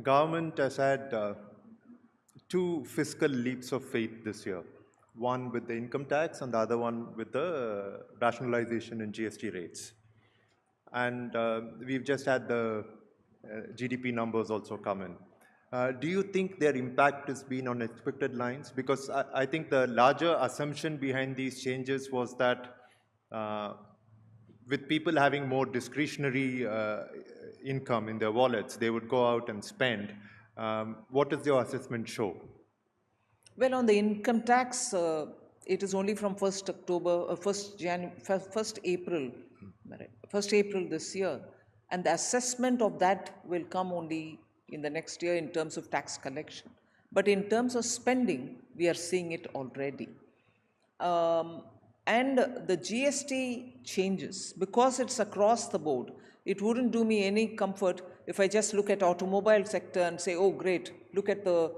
government has had two fiscal leaps of faith this year. One with the income tax and the other one with the rationalization in GST rates. And we've just had the GDP numbers also come in. Do you think their impact has been on expected lines? Because I think the larger assumption behind these changes was that with people having more discretionary income in their wallets, they would go out and spend. What does your assessment show? Well, on the income tax, it is only from 1st October, 1st April, 1st April this year. And the assessment of that will come only in the next year in terms of tax collection. But in terms of spending, we are seeing it already. And the GST changes, because it's across the board, it wouldn't do me any comfort if I just look at automobile sector and say, oh great, look at the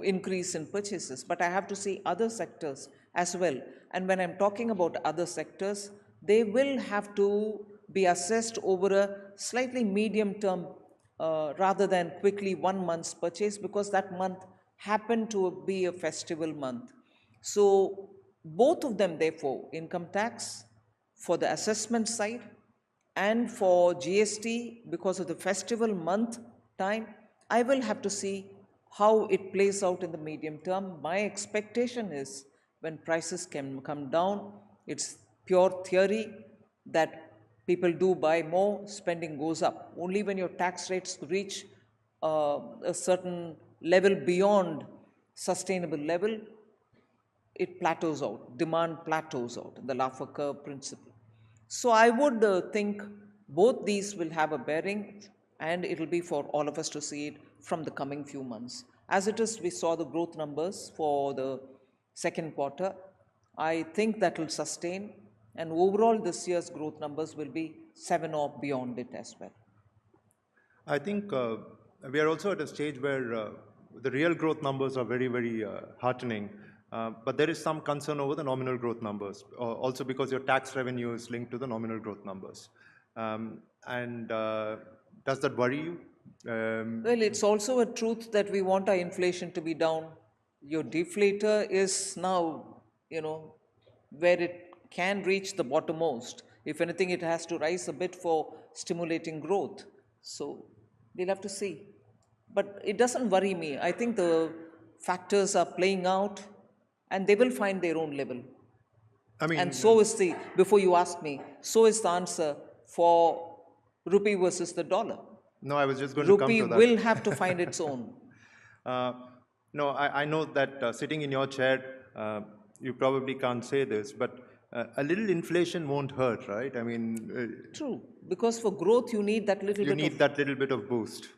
increase in purchases. But I have to see other sectors as well. And when I'm talking about other sectors, they will have to be assessed over a slightly medium term rather than quickly 1 month's purchase, because that month happened to be a festival month. So both of them, therefore, income tax for the assessment side and for GST because of the festival month time, I will have to see how it plays out in the medium term. My expectation is when prices can come down, it's pure theory that people do buy more, spending goes up. Only when your tax rates reach a certain level beyond sustainable level, it plateaus out, demand plateaus out, the Laffer curve principle. So I would think both these will have a bearing, and it will be for all of us to see it from the coming few months. As it is, we saw the growth numbers for the second quarter. I think that will sustain, and overall this year's growth numbers will be 7 or beyond it as well. I think we are also at a stage where the real growth numbers are very, very heartening. But there is some concern over the nominal growth numbers, also because your tax revenue is linked to the nominal growth numbers. Does that worry you? Well, it's also a truth that we want our inflation to be down. Your deflator is now, where it can reach the bottommost. If anything, it has to rise a bit for stimulating growth. So we'll have to see. But it doesn't worry me. I think the factors are playing out and they will find their own level. And so is before you ask me, so is the answer for rupee versus the dollar. No, I was just going to come to that. Rupee will have to find its own. No, I know that sitting in your chair, you probably can't say this, but a little inflation won't hurt, right? True, because for growth you need that little bit that little bit of boost.